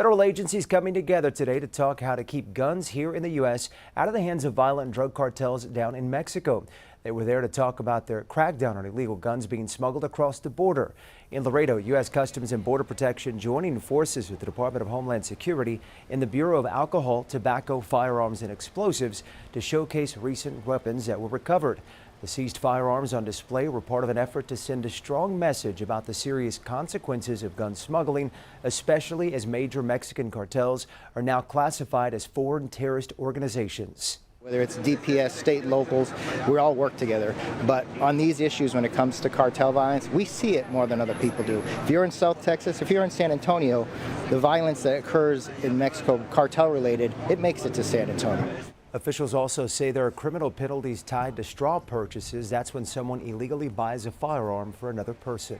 Federal agencies coming together today to talk how to keep guns here in the U.S. out of the hands of violent drug cartels down in Mexico. They were there to talk about their crackdown on illegal guns being smuggled across the border. In Laredo, U.S. Customs and Border Protection joining forces with the Department of Homeland Security and the Bureau of Alcohol, Tobacco, Firearms, and Explosives to showcase recent weapons that were recovered. The seized firearms on display were part of an effort to send a strong message about the serious consequences of gun smuggling, especially as major Mexican cartels are now classified as foreign terrorist organizations. Whether it's DPS, state, locals, we all work together. But on these issues, when it comes to cartel violence, we see it more than other people do. If you're in South Texas, if you're in San Antonio, the violence that occurs in Mexico, cartel related, it makes it to San Antonio. Officials also say there are criminal penalties tied to straw purchases. That's when someone illegally buys a firearm for another person.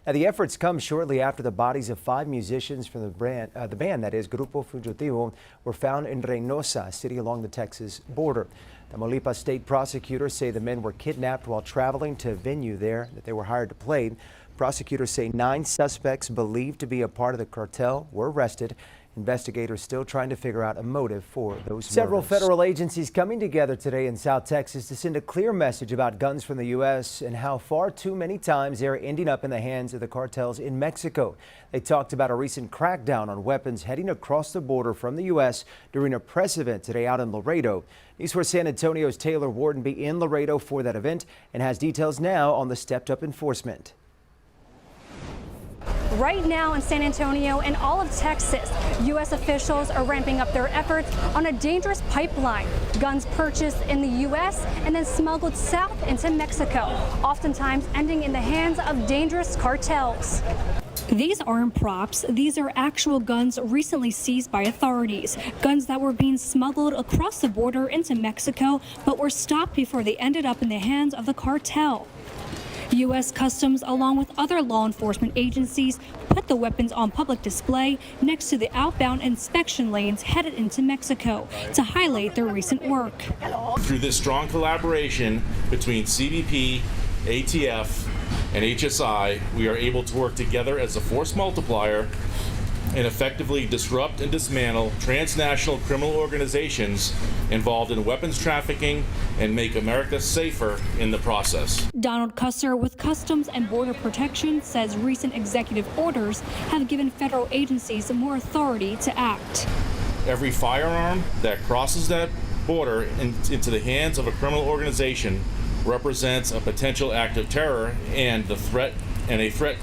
Now, the efforts come shortly after the bodies of 5 musicians from the band that is Grupo Fugitivo were found in Reynosa, a city along the Texas border. Tamaulipas state prosecutors say the men were kidnapped while traveling to a venue there that they were hired to play. Prosecutors say 9 suspects believed to be a part of the cartel were arrested. Investigators still trying to figure out a motive for those Several murders. Federal agencies coming together today in South Texas to send a clear message about guns from the U.S. and how far too many times they're ending up in the hands of the cartels in Mexico. They talked about a recent crackdown on weapons heading across the border from the U.S. during a press event today out in Laredo. News 4 San Antonio's Taylor Wardenby in Laredo for that event and has details now on the stepped-up enforcement. Right now in San Antonio and all of Texas, U.S. officials are ramping up their efforts on a dangerous pipeline. Guns purchased in the U.S. and then smuggled south into Mexico, oftentimes ending in the hands of dangerous cartels. These aren't props. These are actual guns recently seized by authorities. Guns that were being smuggled across the border into Mexico, but were stopped before they ended up in the hands of the cartel. U.S. Customs, along with other law enforcement agencies, put the weapons on public display next to the outbound inspection lanes headed into Mexico to highlight their recent work. Through this strong collaboration between CBP, ATF, and HSI, we are able to work together as a force multiplier and effectively disrupt and dismantle transnational criminal organizations involved in weapons trafficking and make America safer in the process. Donald Cusser with Customs and Border Protection says recent executive orders have given federal agencies more authority to act. Every firearm that crosses that border into the hands of a criminal organization represents a potential act of terror and a threat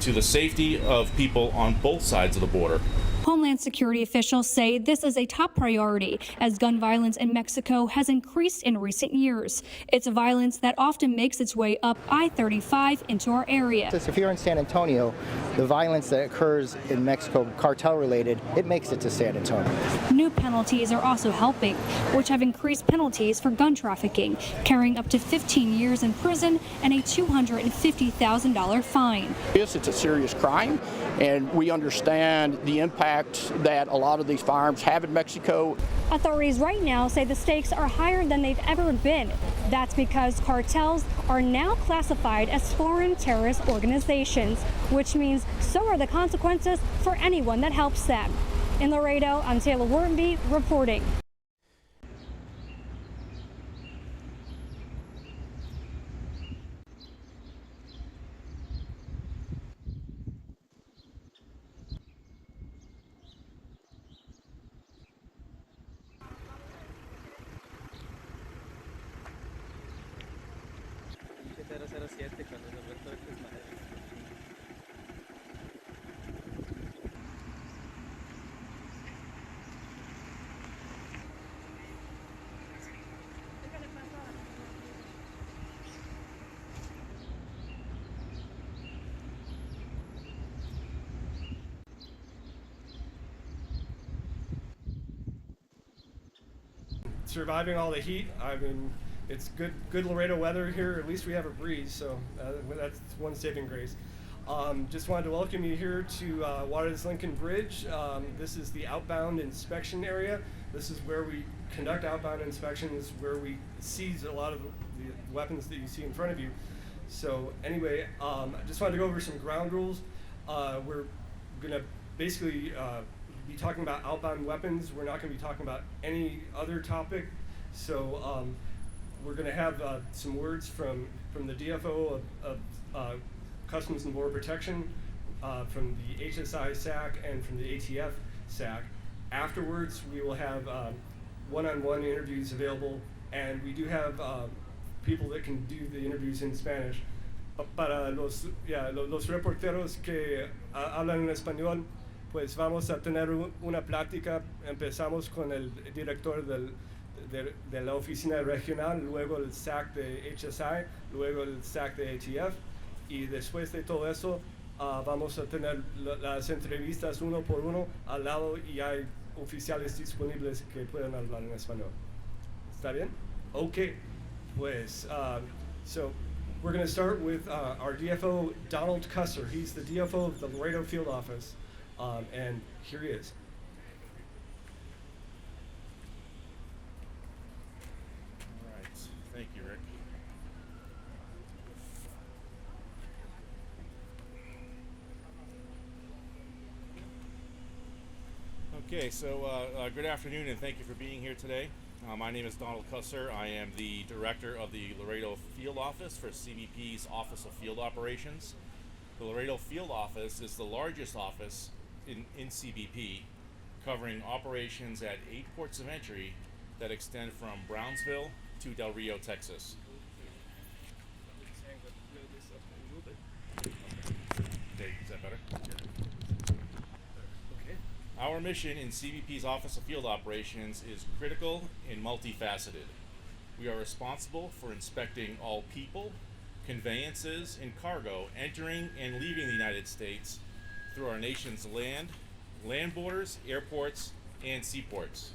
to the safety of people on both sides of the border. Homeland Security officials say this is a top priority as gun violence in Mexico has increased in recent years. It's violence that often makes its way up I-35 into our area. If you're in San Antonio, the violence that occurs in Mexico, cartel related, it makes it to San Antonio. New penalties are also helping, which have increased penalties for gun trafficking, carrying up to 15 years in prison and a $250,000 fine. Yes, it's a serious crime, and we understand the impact that a lot of these firearms have in Mexico. Authorities right now say the stakes are higher than they've ever been. That's because cartels are now classified as foreign terrorist organizations, which means so are the consequences for anyone that helps them. In Laredo, I'm Taylor Wardenby reporting. Surviving all the heat. I mean, it's good Laredo weather here. At least we have a breeze, so that's one saving grace. Just wanted to welcome you here to Juarez-Lincoln Bridge. This is the outbound inspection area. This is where we conduct outbound inspections, where we seize a lot of the weapons that you see in front of you. So anyway, I just wanted to go over some ground rules. We're gonna basically be talking about outbound weapons. We're not going to be talking about any other topic. So we're going to have some words from the DFO of Customs and Border Protection, from the HSI SAC, and from the ATF SAC. Afterwards, we will have one-on-one interviews available, and we do have people that can do the interviews in Spanish. Para los reporteros que hablan en español, pues vamos a tener una plática. Empezamos con el director de la oficina regional, luego el SAC de HSI, luego el SAC de ATF, y después de todo eso vamos a tener las entrevistas uno por uno al lado, y hay oficiales disponibles que pueden hablar en español. ¿Está bien? Okay. Pues, so we're going to start with our DFO, Donald Cusser. He's the DFO of the Laredo Field Office, and here he is. All right. Thank you, Rick. Okay, so good afternoon, and thank you for being here today. My name is Donald Cusser. I am the director of the Laredo Field Office for CBP's Office of Field Operations. The Laredo Field Office is the largest office in CBP, covering operations at 8 ports of entry that extend from Brownsville to Del Rio, Texas. Okay, is that better? Our mission in CBP's Office of Field Operations is critical and multifaceted. We are responsible for inspecting all people, conveyances, and cargo entering and leaving the United States through our nation's land borders, airports, and seaports.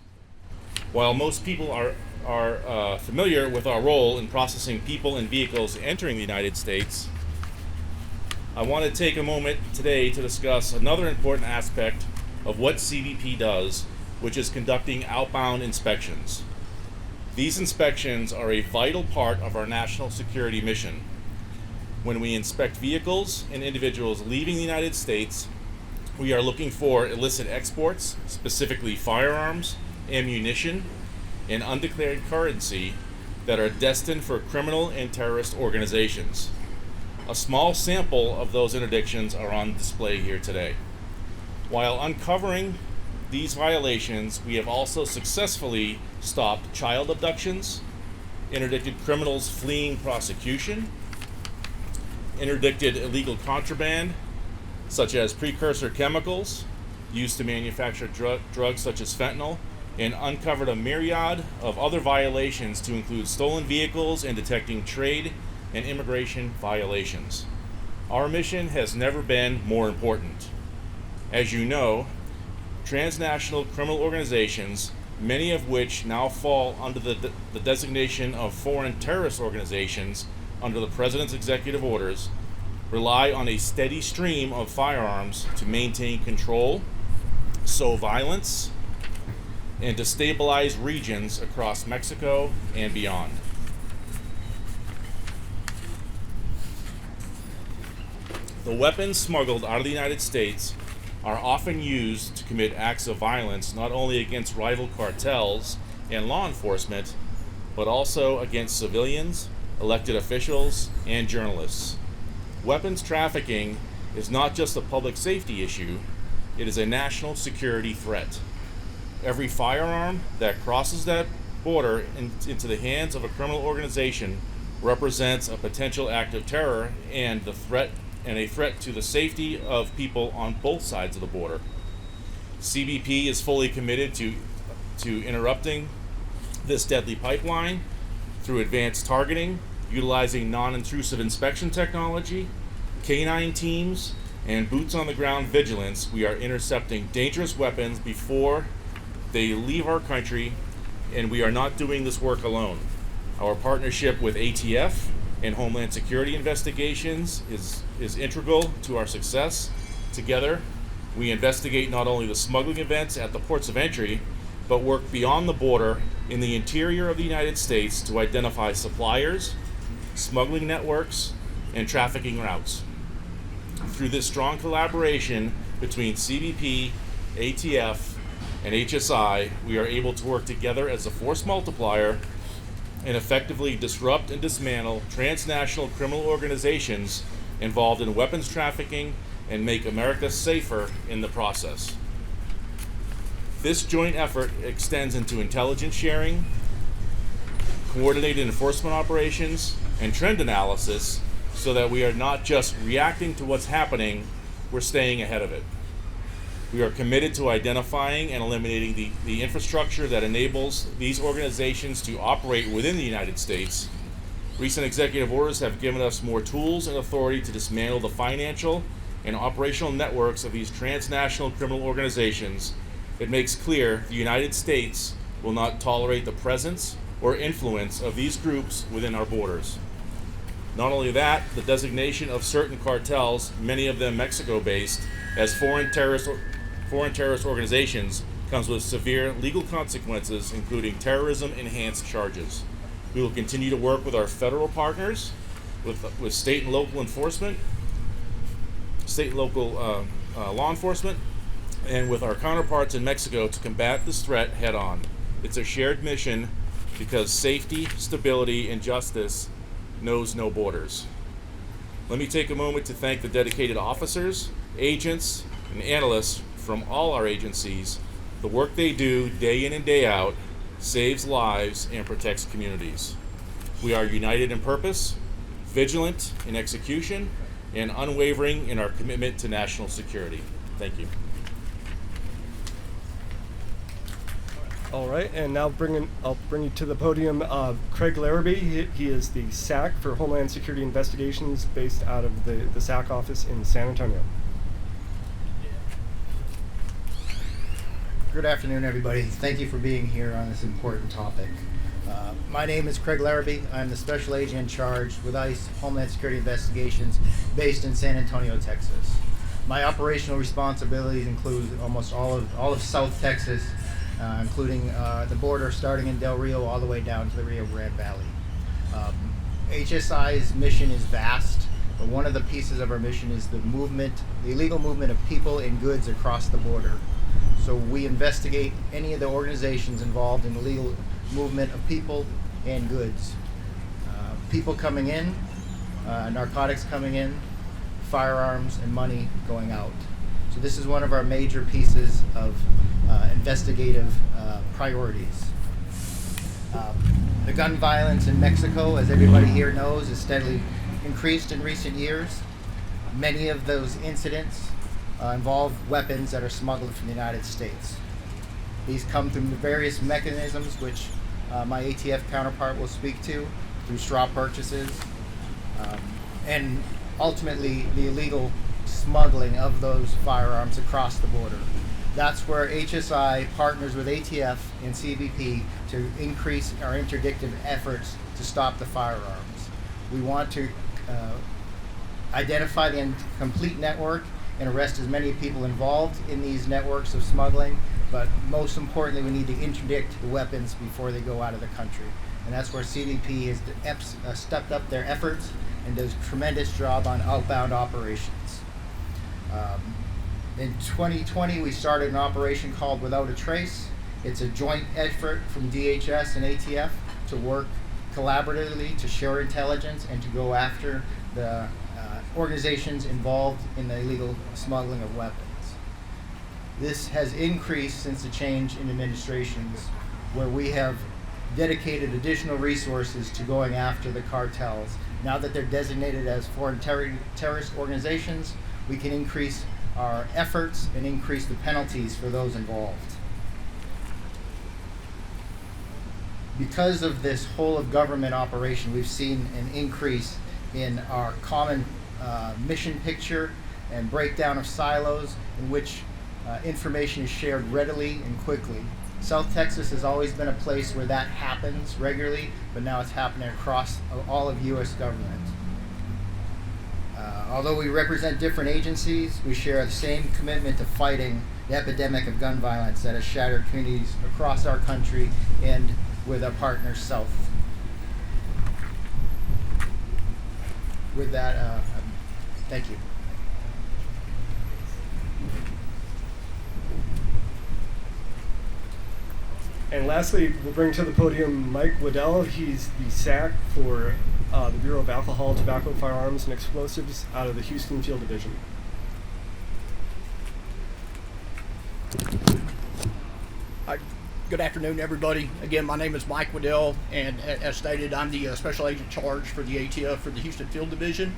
While most people are familiar with our role in processing people and vehicles entering the United States, I want to take a moment today to discuss another important aspect of what CBP does, which is conducting outbound inspections. These inspections are a vital part of our national security mission. When we inspect vehicles and individuals leaving the United States, we are looking for illicit exports, specifically firearms, ammunition, and undeclared currency that are destined for criminal and terrorist organizations. A small sample of those interdictions are on display here today. While uncovering these violations, we have also successfully stopped child abductions, interdicted criminals fleeing prosecution, interdicted illegal contraband, such as precursor chemicals used to manufacture drugs such as fentanyl, and uncovered a myriad of other violations to include stolen vehicles and detecting trade and immigration violations. Our mission has never been more important. As you know, transnational criminal organizations, many of which now fall under the designation of foreign terrorist organizations under the President's executive orders, rely on a steady stream of firearms to maintain control, sow violence, and to stabilize regions across Mexico and beyond. The weapons smuggled out of the United States are often used to commit acts of violence not only against rival cartels and law enforcement, but also against civilians, elected officials, and journalists. Weapons trafficking is not just a public safety issue, it is a national security threat. Every firearm that crosses that border into the hands of a criminal organization represents a potential act of terror and a threat to the safety of people on both sides of the border. CBP is fully committed to interrupting this deadly pipeline through advanced targeting, utilizing non-intrusive inspection technology, canine teams, and boots-on-the-ground vigilance. We are intercepting dangerous weapons before they leave our country, and we are not doing this work alone. Our partnership with ATF and Homeland Security investigations is integral to our success. Together, we investigate not only the smuggling events at the ports of entry, but work beyond the border in the interior of the United States to identify suppliers, smuggling networks, and trafficking routes. Through this strong collaboration between CBP, ATF, and HSI, we are able to work together as a force multiplier and effectively disrupt and dismantle transnational criminal organizations involved in weapons trafficking and make America safer in the process. This joint effort extends into intelligence sharing, coordinated enforcement operations, and trend analysis so that we are not just reacting to what's happening, we're staying ahead of it. We are committed to identifying and eliminating the infrastructure that enables these organizations to operate within the United States. Recent executive orders have given us more tools and authority to dismantle the financial and operational networks of these transnational criminal organizations. It makes clear the United States will not tolerate the presence or influence of these groups within our borders. Not only that, the designation of certain cartels, many of them Mexico-based, as foreign terrorist organizations comes with severe legal consequences, including terrorism-enhanced charges. We will continue to work with our federal partners, with state and local enforcement, state and local law enforcement, and with our counterparts in Mexico to combat this threat head-on. It's a shared mission because safety, stability, and justice knows no borders. Let me take a moment to thank the dedicated officers, agents, and analysts from all our agencies. The work they do day in and day out saves lives and protects communities. We are united in purpose, vigilant in execution, and unwavering in our commitment to national security. Thank you. All right, and now I'll bring you to the podium Craig Larrabee. He is the SAC for Homeland Security Investigations based out of the SAC office in San Antonio. Good afternoon, everybody. Thank you for being here on this important topic. My name is Craig Larrabee. I'm the Special Agent in charge with ICE Homeland Security Investigations based in San Antonio, Texas. My operational responsibilities include almost all of South Texas, including the border starting in Del Rio all the way down to the Rio Grande Valley. HSI's mission is vast, but one of the pieces of our mission is the illegal movement of people and goods across the border. So we investigate any of the organizations involved in illegal movement of people and goods. People coming in, narcotics coming in, firearms and money going out. So this is one of our major pieces of investigative priorities. The gun violence in Mexico, as everybody here knows, has steadily increased in recent years. Many of those incidents involve weapons that are smuggled from the United States. These come through various mechanisms, which my ATF counterpart will speak to, through straw purchases, and ultimately the illegal smuggling of those firearms across the border. That's where HSI partners with ATF and CBP to increase our interdictive efforts to stop the firearms. We want to identify the complete network and arrest as many people involved in these networks of smuggling, but most importantly, we need to interdict the weapons before they go out of the country. And that's where CBP has stepped up their efforts and does a tremendous job on outbound operations. In 2020, we started an operation called Without a Trace. It's a joint effort from DHS and ATF to work collaboratively to share intelligence and to go after the organizations involved in the illegal smuggling of weapons. This has increased since the change in administrations, where we have dedicated additional resources to going after the cartels. Now that they're designated as foreign terrorist organizations, we can increase our efforts and increase the penalties for those involved. Because of this whole of government operation, we've seen an increase in our common mission picture and breakdown of silos in which information is shared readily and quickly. South Texas has always been a place where that happens regularly, but now it's happening across all of U.S. government. Although we represent different agencies, we share the same commitment to fighting the epidemic of gun violence that has shattered communities across our country and with our partners south. With that, thank you. And lastly, we'll bring to the podium Mike Waddell. He's the SAC for the Bureau of Alcohol, Tobacco, Firearms, and Explosives out of the Houston Field Division. Good afternoon, everybody. Again, my name is Mike Waddell, and as stated, I'm the Special Agent Charged for the ATF for the Houston Field Division.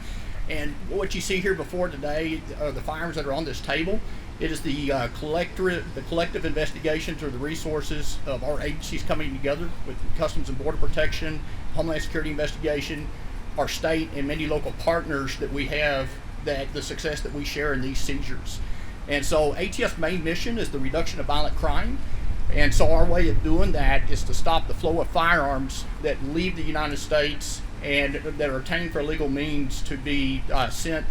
And what you see here before today are the firearms that are on this table. It is the collective investigations or the resources of our agencies coming together with Customs and Border Protection, Homeland Security Investigation, our state and many local partners that we have, that the success that we share in these seizures. And so ATF's main mission is the reduction of violent crime. And so our way of doing that is to stop the flow of firearms that leave the United States and that are obtained for illegal means to be sent,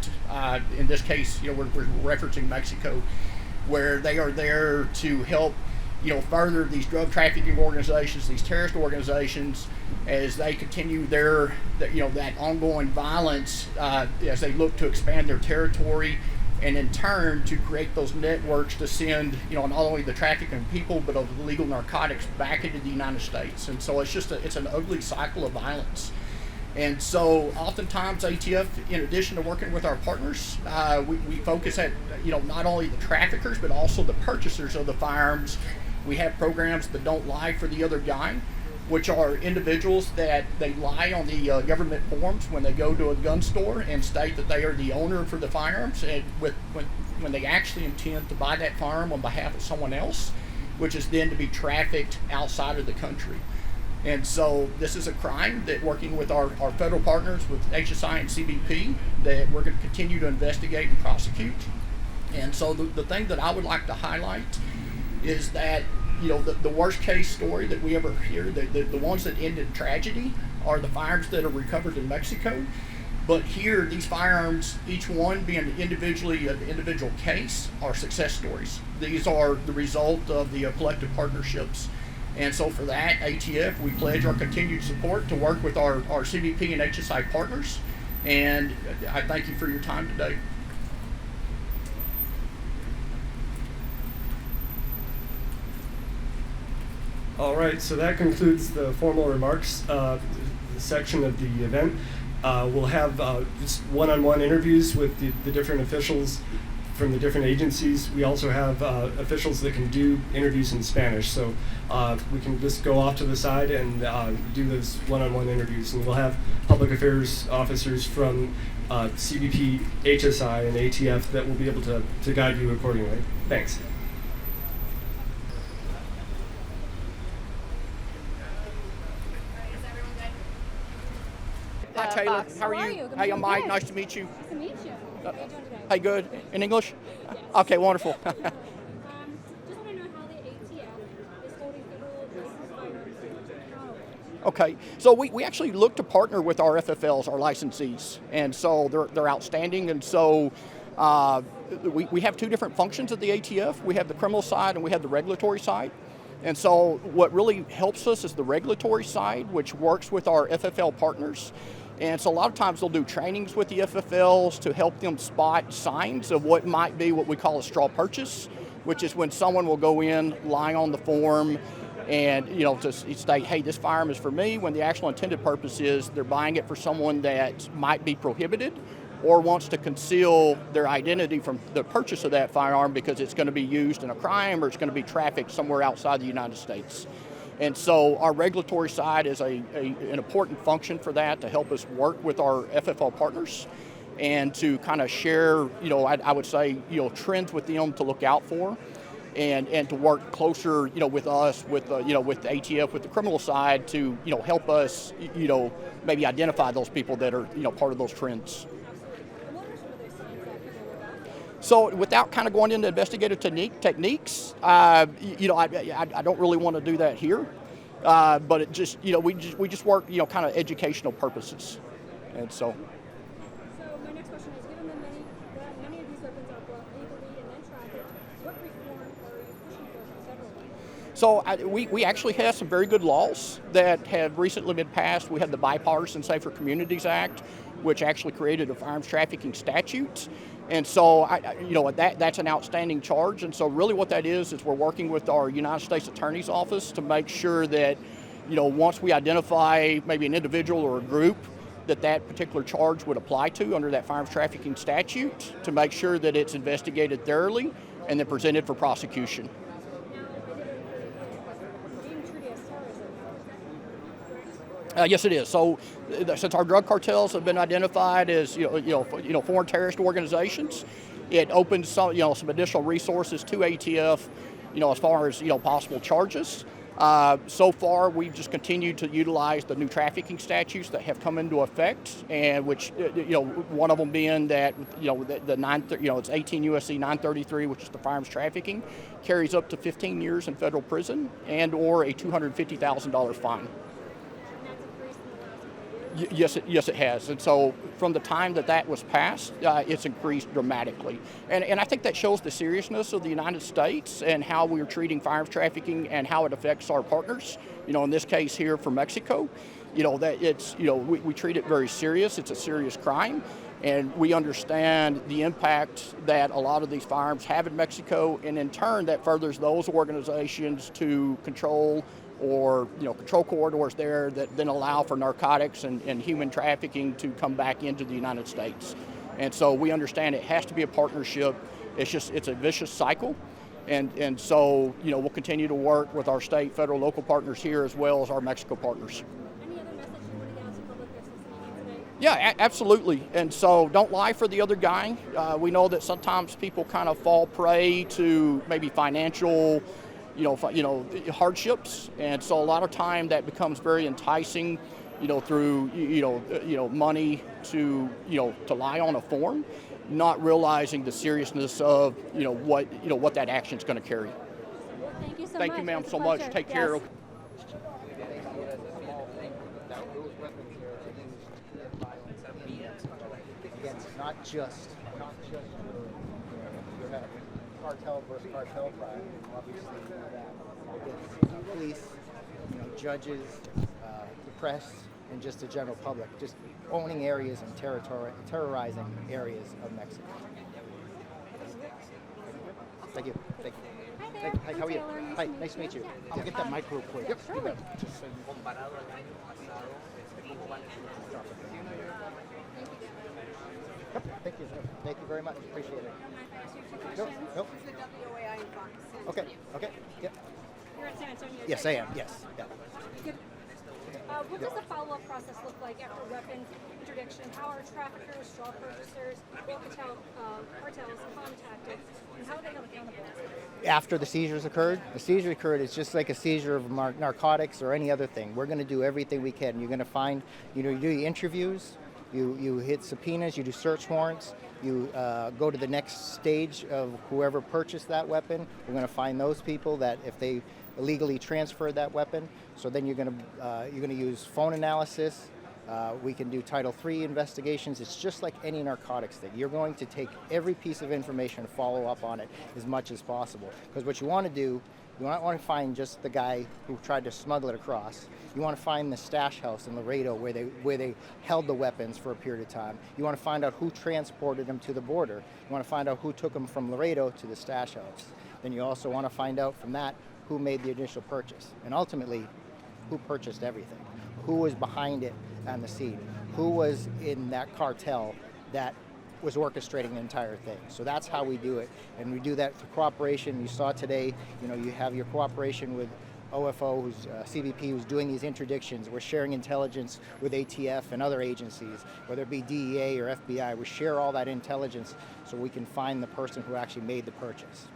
in this case, we're referencing Mexico, where they are there to help, further these drug trafficking organizations, these terrorist organizations, as they continue that ongoing violence, as they look to expand their territory, and in turn to create those networks to send, not only the trafficking of people, but of illegal narcotics back into the United States. And so it's an ugly cycle of violence. And so oftentimes ATF, in addition to working with our partners, we focus at, not only the traffickers, but also the purchasers of the firearms. We have programs that don't lie for the other guy, which are individuals that they lie on the government forms when they go to a gun store and state that they are the owner for the firearms, and when they actually intend to buy that firearm on behalf of someone else, which is then to be trafficked outside of the country. And so this is a crime that, working with our federal partners, with HSI and CBP, that we're going to continue to investigate and prosecute. And so the thing that I would like to highlight is that the worst case story that we ever hear, the ones that end in tragedy, are the firearms that are recovered in Mexico. But here, these firearms, each one being individually an individual case, are success stories. These are the result of the collective partnerships. And so for that, ATF, we pledge our continued support to work with our CBP and HSI partners. And I thank you for your time today. All right, so that concludes the formal remarks section of the event. We'll have just one-on-one interviews with the different officials from the different agencies. We also have officials that can do interviews in Spanish, so we can just go off to the side and do those one-on-one interviews. And we'll have public affairs officers from CBP, HSI, and ATF that will be able to guide you accordingly. Thanks. Hi, Taylor. How are you? Hey, I'm Mike. Nice to meet you. Nice to meet you. How are you doing today? Hey, good. In English? Yes. Okay, wonderful. Just want to know how the ATF is holding federal licensed firearms accountable. Okay, so we actually look to partner with our FFLs, our licensees, and so they're outstanding. And so we have two different functions at the ATF. We have the criminal side and we have the regulatory side. And so what really helps us is the regulatory side, which works with our FFL partners. And so a lot of times they'll do trainings with the FFLs to help them spot signs of what might be what we call a straw purchase, which is when someone will go in, lie on the form, and to state, hey, this firearm is for me, when the actual intended purpose is they're buying it for someone that might be prohibited or wants to conceal their identity from the purchase of that firearm because it's going to be used in a crime or it's going to be trafficked somewhere outside the United States. And so our regulatory side is an important function for that, to help us work with our FFL partners and to kind of share, I would say, trends with them to look out for, and to work closer, with us, with the ATF, with the criminal side, to, help us, maybe identify those people that are, part of those trends. So without kind of going into investigative techniques, I don't really want to do that here, but it just, we just work, kind of educational purposes, and so. So my next question is, given that many of these weapons are bought legally and then trafficked, what reform are you pushing for federally? So we actually have some very good laws that have recently been passed. We had the Bipartisan Safer Communities Act, which actually created a firearms trafficking statute. And so, that's an outstanding charge. And so really what that is we're working with our United States Attorney's Office to make sure that, once we identify maybe an individual or a group that particular charge would apply to under that firearms trafficking statute, to make sure that it's investigated thoroughly and then presented for prosecution. Yes, it is. So, since our drug cartels have been identified as foreign terrorist organizations, it opens some additional resources to ATF, as far as possible charges. So far, we've just continued to utilize the new trafficking statutes that have come into effect, and which one of them being that it's 18 USC 933, which is the firearms trafficking, carries up to 15 years in federal prison and or a $250,000 fine. Yes, it has. And so from the time that was passed, it's increased dramatically. And I think that shows the seriousness of the United States and how we're treating firearms trafficking and how it affects our partners. In this case here for Mexico, that it's, we treat it very serious. It's a serious crime. And we understand the impact that a lot of these firearms have in Mexico. And in turn, that furthers those organizations to control control corridors there that then allow for narcotics and human trafficking to come back into the United States. And so we understand it has to be a partnership. It's a vicious cycle. And so, we'll continue to work with our state, federal, local partners here as well as our Mexico partners. Any other message you want to get out to public today? Yeah, absolutely. And so don't lie for the other guy. We know that sometimes people kind of fall prey to maybe financial hardships, and so a lot of time that becomes very enticing, through money to lie on a form, not realizing the seriousness of what that action is going to carry. Thank you so much. Thank you, ma'am, It's a so much. pleasure. Take care. Yes. Again, it's not just cartel versus cartel crime. Obviously, it's police, judges, the press, and just the general public, just owning areas and terrorizing areas of Mexico. Thank you. Thank you. Hi there. Hi, I'm how are you? Taylor. Nice Hi, to meet nice to meet you. Yeah. I'll get that mic real quick. Yep, surely. Thank you. Thank you very much. Appreciate it. Nope. Nope. This is the WOAI in Fox. Okay. Okay. Yep. You're in San Antonio. Yes, I am. Yes. Yeah. Good. What does the follow-up process look like after weapons interdiction? How are traffickers, straw purchasers, cartels contacted, and how are they held accountable? After the seizures occurred, it's just like a seizure of narcotics or any other thing. We're going to do everything we can. You're going to find, you do the interviews, you hit subpoenas, you do search warrants, you go to the next stage of whoever purchased that weapon. We're going to find those people that if they illegally transferred that weapon. So then you're going to use phone analysis. We can do Title III investigations. It's just like any narcotics thing. You're going to take every piece of information and follow up on it as much as possible. Because what you want to do, you don't want to find just the guy who tried to smuggle it across. You want to find the stash house in Laredo where they held the weapons for a period of time. You want to find out who transported them to the border. You want to find out who took them from Laredo to the stash house. Then you also want to find out from that who made the initial purchase. And ultimately, who purchased everything. Who was behind it on the scene. Who was in that cartel that was orchestrating the entire thing. So that's how we do it. And we do that through cooperation. You saw today, you have your cooperation with OFO, who's CBP, who's doing these interdictions. We're sharing intelligence with ATF and other agencies, whether it be DEA or FBI. We share all that intelligence so we can find the person who actually made the purchase.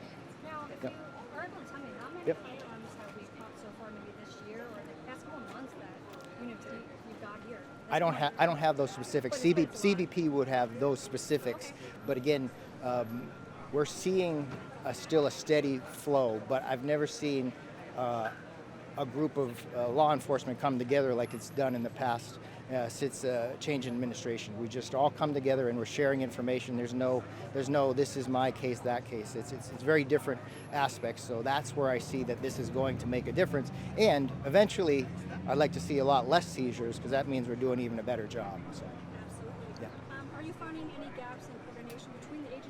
Now, if Yep. you are able to tell me how many Yep. firearms have we caught so far, maybe this year or the past couple months that you've got here? I don't have those specifics. CBP would have those specifics, but again, we're seeing still a steady flow. But I've never seen a group of law enforcement come together like it's done in the past since change in administration. We just all come together and we're sharing information. There's no this is my case, that case. It's very different aspects. So that's where I see that this is going to make a difference. And eventually, I'd like to see a lot less seizures because that means we're doing even a better job. So. Absolutely. Yeah. Are you finding any gaps in coordination between the agencies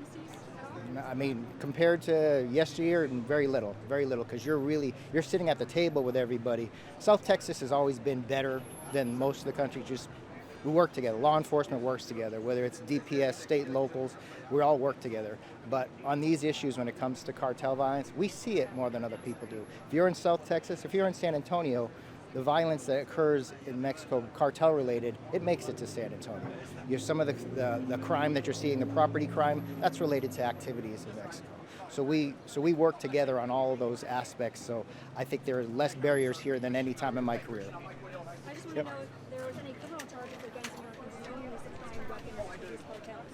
I mean, compared to yesteryear, very little, because you're sitting at the table with everybody. South Texas has always been better than most of the country. Just we work together. Law enforcement works together, whether it's DPS, state, locals, we all work together. But on these issues, when it comes to cartel violence, we see it more than other people do. If you're in South Texas, if you're in San Antonio, the violence that occurs in Mexico, cartel related, it makes it to San Antonio. Some of the crime that you're seeing, the property crime, that's related to activities in Mexico. So we work together on all of those aspects. So I think there are less barriers here than any time in my career. I just want to know if there was any criminal charges against Americans knowingly supplying weapons to these cartels.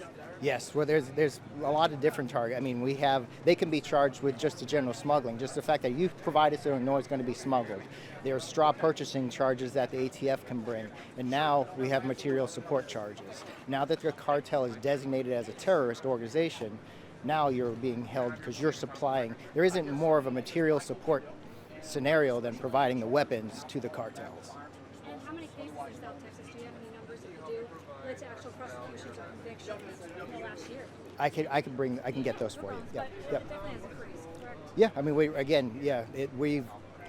Yes, well, there's a lot of different targets. I mean, they can be charged with just the general smuggling, just the fact that you provided so they know it's going to be smuggled. There's straw purchasing charges that the ATF can bring, and now we have material support charges. Now that the cartel is designated as a terrorist organization, now you're being held because you're supplying. There isn't more of a material support scenario than providing the weapons to the cartels. And how many cases in South Texas do you have any numbers if you do led to actual prosecutions or convictions in the last year? I can get those for you. But Yep. it definitely has increased, correct? Yeah, I mean,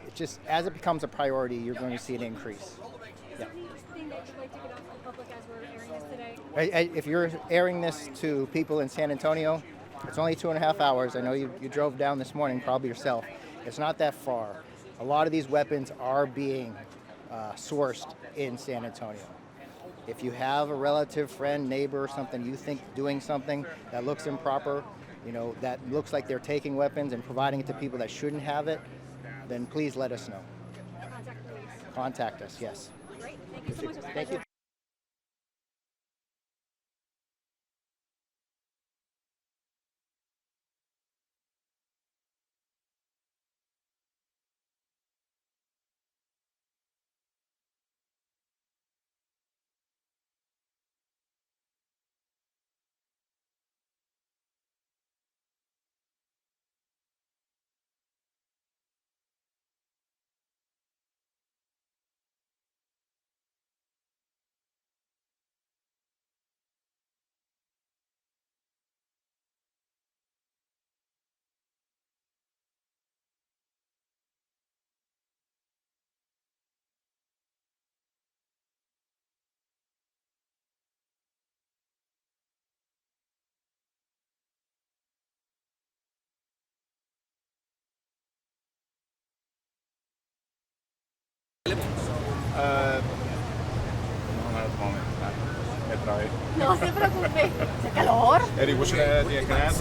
it just as it becomes a priority, you're going to see an increase. Is there anything that you'd like to get out to the public as we're airing this today? If you're airing this to people in San Antonio, it's only 2.5 hours. I know you drove down this morning, probably yourself. It's not that far. A lot of these weapons are being sourced in San Antonio. If you have a relative, friend, neighbor, or something, you think doing something that looks improper, that looks like they're taking weapons and providing it to people that shouldn't have it, then please let us know. Contact police. Contact us, yes. Great. Thank you so much. It was a Thank you. pleasure. No, at the moment. Met draaien. No se preocupe. Hace calor. Eddie, what's your canal?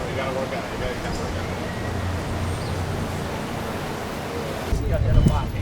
You gotta work out. You gotta work out.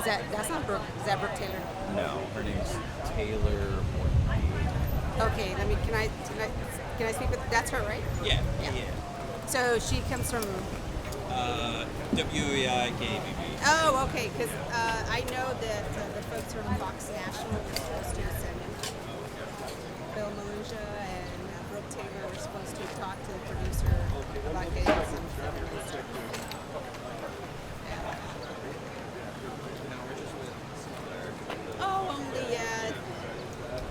That's not Brooke. Is that Brooke Taylor? No, her name's Taylor Morton. Okay, can I speak with, that's her, right? Yeah. So she comes from, WEI KABB. oh, okay, because I know that the folks from Fox National were supposed to send Bill Maluja and Brooke Taylor were supposed to talk to the producer about getting some stuff. Oh,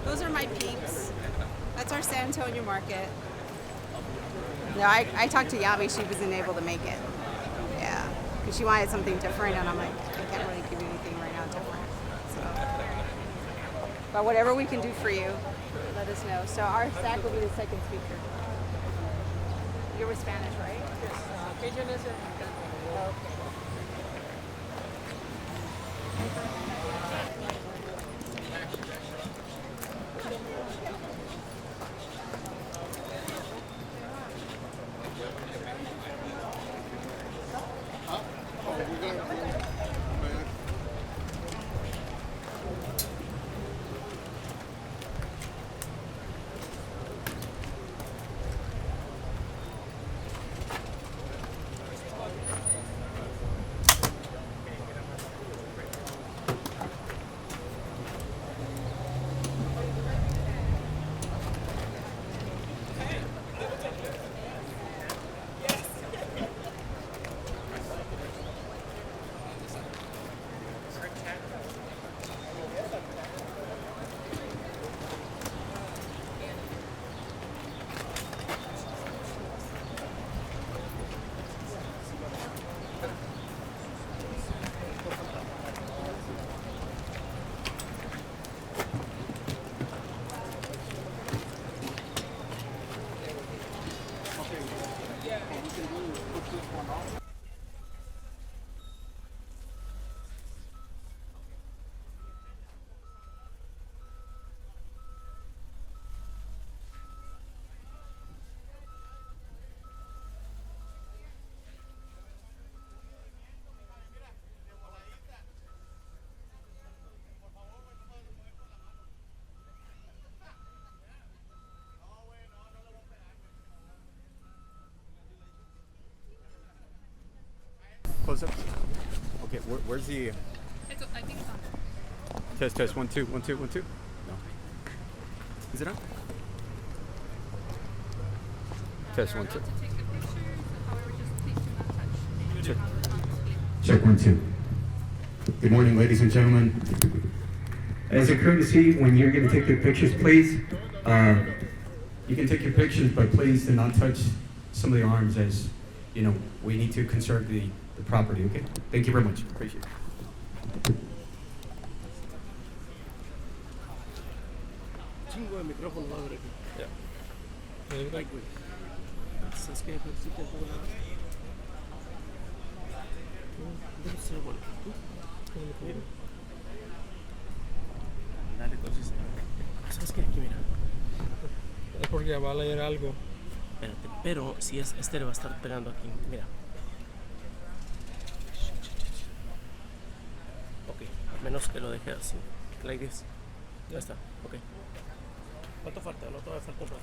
those are my peeps. That's our San Antonio market. No, I talked to Yabi. She wasn't able to make it. Yeah, because she wanted something different, and I'm like, I can't really give you anything right now different. So, but whatever we can do for you, let us know. So our stack will be the second speaker. You're with Spanish, right? Cajun is it? Okay. Close up. Okay, where's the? I think it's on. Test 1 2 1 2 1 2. No. Is it on? Test 1 2. Check 1 2. Good morning, ladies and gentlemen. As a courtesy, when you're going to take your pictures, please, you can take your pictures, but please do not touch some of the arms, as you know, we need to conserve the property, okay? Thank you very much. Appreciate it. ¿Sabes qué? Aquí mira. Es porque va a leer algo. Espérate, pero si es este le va a estar pegando aquí. Mira. Ok, a menos que lo deje así. Like this. Ya está, ok. ¿Cuánto falta? No todavía falta un rato.